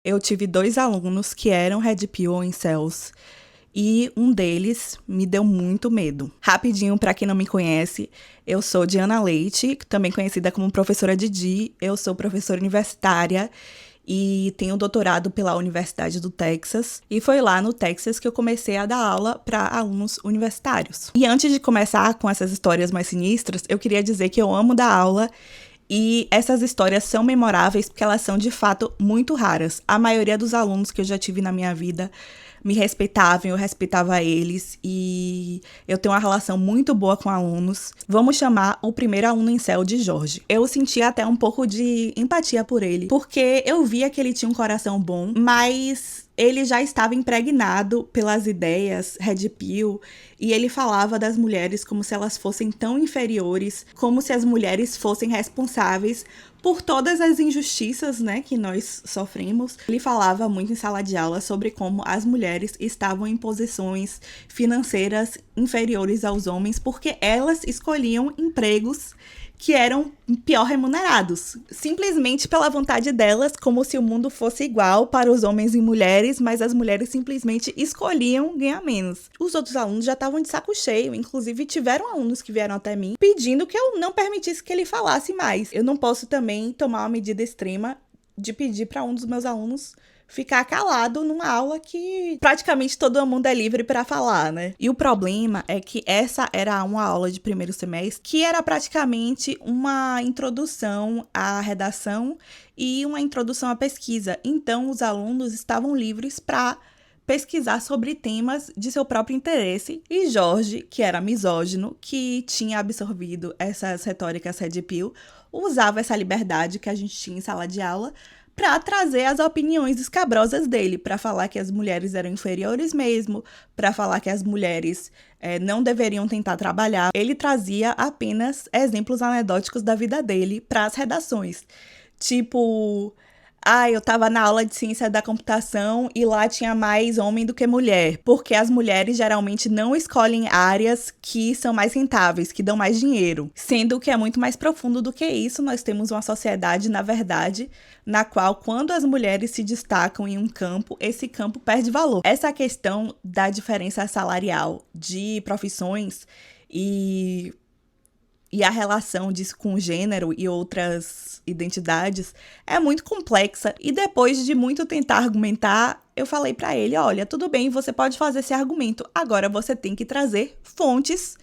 Eu tive 2 alunos que eram Red Pill ou Incels, e um deles me deu muito medo. Rapidinho, pra quem não me conhece, eu sou Diana Leite, também conhecida como professora Didi. Eu sou professora universitária e tenho doutorado pela Universidade do Texas. E foi lá no Texas que eu comecei a dar aula para alunos universitários. E antes de começar com essas histórias mais sinistras, eu queria dizer que eu amo dar aula. E essas histórias são memoráveis porque elas são, de fato, muito raras. A maioria dos alunos que eu já tive na minha vida me respeitavam, eu respeitava eles e eu tenho uma relação muito boa com alunos. Vamos chamar o primeiro aluno incel de Jorge. Eu sentia até um pouco de empatia por ele, porque eu via que ele tinha um coração bom, mas ele já estava impregnado pelas ideias Red Pill e ele falava das mulheres como se elas fossem tão inferiores, como se as mulheres fossem responsáveis por todas as injustiças, né, que nós sofremos. Ele falava muito em sala de aula sobre como as mulheres estavam em posições financeiras inferiores aos homens porque elas escolhiam empregos que eram pior remunerados, simplesmente pela vontade delas, como se o mundo fosse igual para os homens e mulheres, mas as mulheres simplesmente escolhiam ganhar menos. Os outros alunos já estavam de saco cheio, inclusive tiveram alunos que vieram até mim pedindo que eu não permitisse que ele falasse mais. Eu não posso também tomar uma medida extrema de pedir para um dos meus alunos ficar calado numa aula que praticamente todo mundo é livre para falar, né? E o problema é que essa era uma aula de primeiro semestre que era praticamente uma introdução à redação e uma introdução à pesquisa. Então, os alunos estavam livres para pesquisar sobre temas de seu próprio interesse. E Jorge, que era misógino, que tinha absorvido essas retóricas Red Pill, usava essa liberdade que a gente tinha em sala de aula para trazer as opiniões escabrosas dele, para falar que as mulheres eram inferiores mesmo, para falar que as mulheres não deveriam tentar trabalhar. Ele trazia apenas exemplos anedóticos da vida dele para as redações. Tipo, eu tava na aula de ciência da computação e lá tinha mais homem do que mulher, porque as mulheres geralmente não escolhem áreas que são mais rentáveis, que dão mais dinheiro. Sendo que é muito mais profundo do que isso, nós temos uma sociedade, na verdade, na qual quando as mulheres se destacam em um campo, esse campo perde valor. Essa questão da diferença salarial de profissões e a relação disso com gênero e outras identidades é muito complexa. E depois de muito tentar argumentar, eu falei pra ele, olha, tudo bem, você pode fazer esse argumento, agora você tem que trazer fontes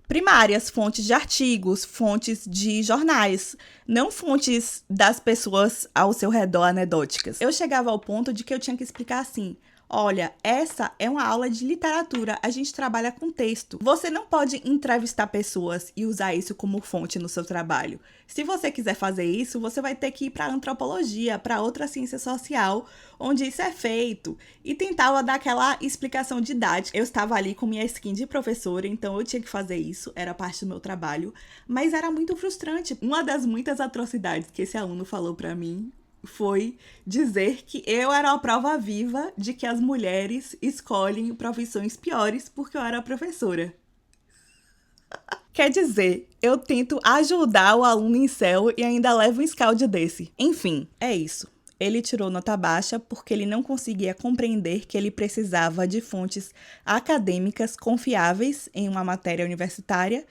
primárias, fontes de artigos, fontes de jornais, não fontes das pessoas ao seu redor anedóticas. Eu chegava ao ponto de que eu tinha que explicar assim, olha, essa é uma aula de literatura, a gente trabalha com texto. Você não pode entrevistar pessoas e usar isso como fonte no seu trabalho. Se você quiser fazer isso, você vai ter que ir para antropologia, para outra ciência social, onde isso é feito. E tentava dar aquela explicação didática. Eu estava ali com minha skin de professora, então eu tinha que fazer isso, era parte do meu trabalho. Mas era muito frustrante. Uma das muitas atrocidades que esse aluno falou para mim foi dizer que eu era a prova viva de que as mulheres escolhem profissões piores porque eu era professora. Quer dizer, eu tento ajudar o aluno incel e ainda levo um scald desse. Enfim, é isso. Ele tirou nota baixa porque ele não conseguia compreender que ele precisava de fontes acadêmicas confiáveis em uma matéria universitária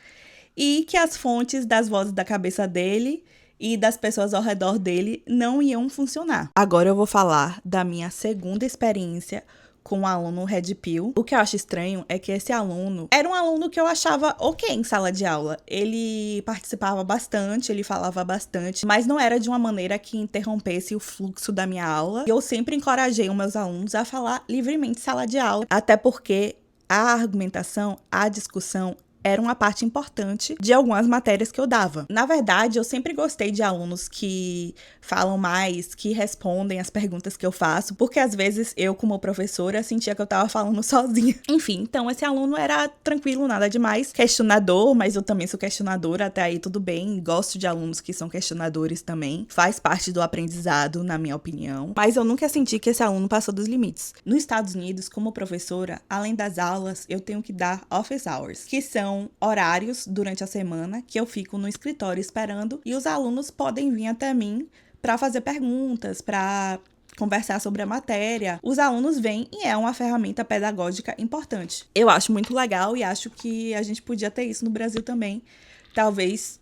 e que as fontes das vozes da cabeça dele e das pessoas ao redor dele não iam funcionar. Agora eu vou falar da minha segunda experiência com o aluno Red Pill. O que eu acho estranho é que esse aluno era um aluno que eu achava ok em sala de aula. Ele participava bastante, ele falava bastante, mas não era de uma maneira que interrompesse o fluxo da minha aula. Eu sempre encorajei os meus alunos a falar livremente em sala de aula, até porque a argumentação, a discussão era uma parte importante de algumas matérias que eu dava. Na verdade, eu sempre gostei de alunos que falam mais, que respondem as perguntas que eu faço, porque às vezes eu, como professora, sentia que eu tava falando sozinha. Enfim, então esse aluno era tranquilo, nada demais, questionador, mas eu também sou questionadora, até aí tudo bem, gosto de alunos que são questionadores também, faz parte do aprendizado, na minha opinião, mas eu nunca senti que esse aluno passou dos limites. Nos Estados Unidos, como professora, além das aulas, eu tenho que dar office hours, que são horários durante a semana que eu fico no escritório esperando e os alunos podem vir até mim para fazer perguntas, para conversar sobre a matéria, os alunos vêm e é uma ferramenta pedagógica importante. Eu acho muito legal e acho que a gente podia ter isso no Brasil também. Talvez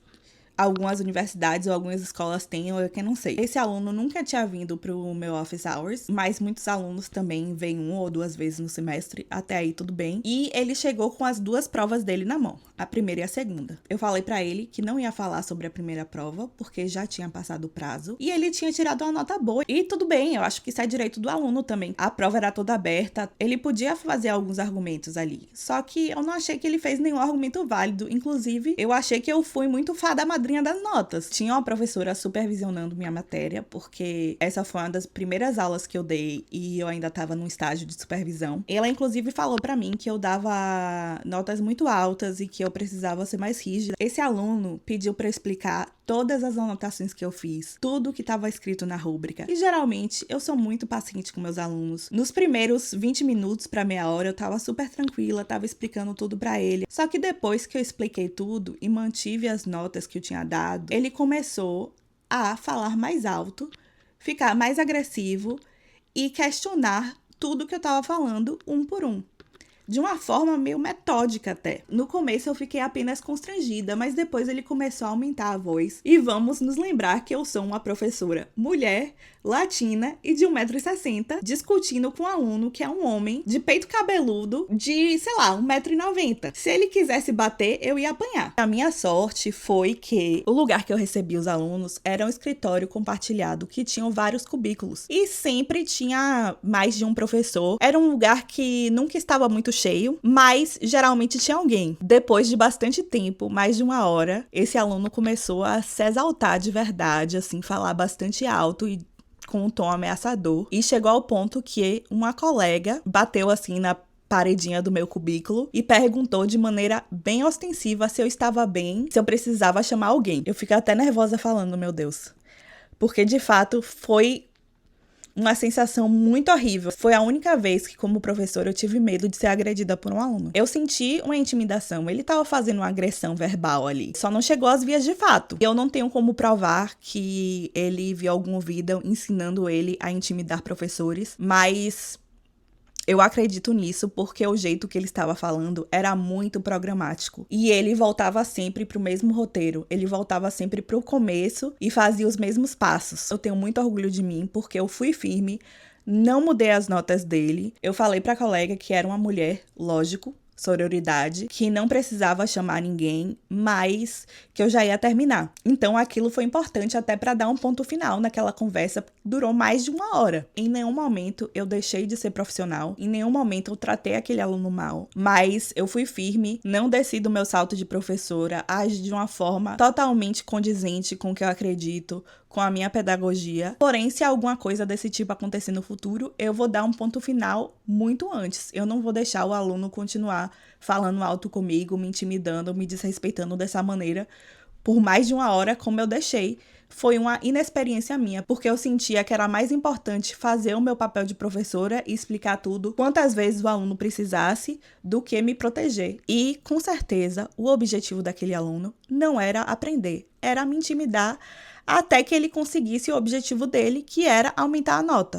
algumas universidades ou algumas escolas tenham, eu que não sei. Esse aluno nunca tinha vindo pro meu office hours, mas muitos alunos também vêm 1 ou 2 vezes no semestre, até aí tudo bem. E ele chegou com as 2 provas dele na mão, a primeira e a segunda. Eu falei pra ele que não ia falar sobre a primeira prova, porque já tinha passado o prazo, e ele tinha tirado uma nota boa. E tudo bem, eu acho que isso é direito do aluno também. A prova era toda aberta, ele podia fazer alguns argumentos ali, só que eu não achei que ele fez nenhum argumento válido. Inclusive, eu achei que eu fui muito fada madrinha das notas. Tinha uma professora supervisionando minha matéria, porque essa foi uma das primeiras aulas que eu dei e eu ainda estava num estágio de supervisão. Ela, inclusive, falou pra mim que eu dava notas muito altas e que eu precisava ser mais rígida. Esse aluno pediu pra eu explicar todas as anotações que eu fiz, tudo que estava escrito na rúbrica. E geralmente eu sou muito paciente com meus alunos. Nos primeiros 20 minutos para meia hora eu tava super tranquila, tava explicando tudo para ele. Só que depois que eu expliquei tudo e mantive as notas que eu tinha dado, ele começou a falar mais alto, ficar mais agressivo e questionar tudo que eu tava falando um por um. De uma forma meio metódica até. No começo eu fiquei apenas constrangida, mas depois ele começou a aumentar a voz. E vamos nos lembrar que eu sou uma professora mulher, latina e de 1,60 m, discutindo com um aluno que é um homem de peito cabeludo de, sei lá, 1,90 m. Se ele quisesse bater, eu ia apanhar. A minha sorte foi que o lugar que eu recebi os alunos era um escritório compartilhado que tinham vários cubículos. E sempre tinha mais de um professor. Era um lugar que nunca estava muito cheio, mas geralmente tinha alguém. Depois de bastante tempo, mais de 1 hora, esse aluno começou a se exaltar de verdade, assim, falar bastante alto e com um tom ameaçador. E chegou ao ponto que uma colega bateu assim na paredinha do meu cubículo e perguntou de maneira bem ostensiva se eu estava bem, se eu precisava chamar alguém. Eu fiquei até nervosa falando, meu Deus. Porque de fato foi uma sensação muito horrível. Foi a única vez que, como professora, eu tive medo de ser agredida por um aluno. Eu senti uma intimidação. Ele estava fazendo uma agressão verbal ali. Só não chegou às vias de fato. E eu não tenho como provar que ele viu algum vídeo ensinando ele a intimidar professores, mas eu acredito nisso porque o jeito que ele estava falando era muito programático. E ele voltava sempre pro mesmo roteiro. Ele voltava sempre pro começo e fazia os mesmos passos. Eu tenho muito orgulho de mim porque eu fui firme, não mudei as notas dele. Eu falei pra colega que era uma mulher, lógico, sororidade, que não precisava chamar ninguém, mas que eu já ia terminar. Então aquilo foi importante até para dar um ponto final naquela conversa que durou mais de 1 hora. Em nenhum momento eu deixei de ser profissional, em nenhum momento eu tratei aquele aluno mal, mas eu fui firme, não desci do meu salto de professora, agi de uma forma totalmente condizente com o que eu acredito, com a minha pedagogia. Porém, se alguma coisa desse tipo acontecer no futuro, eu vou dar um ponto final muito antes. Eu não vou deixar o aluno continuar falando alto comigo, me intimidando, me desrespeitando dessa maneira por mais de 1 hora, como eu deixei. Foi uma inexperiência minha, porque eu sentia que era mais importante fazer o meu papel de professora e explicar tudo quantas vezes o aluno precisasse do que me proteger. E, com certeza, o objetivo daquele aluno não era aprender, era me intimidar até que ele conseguisse o objetivo dele, que era aumentar a nota.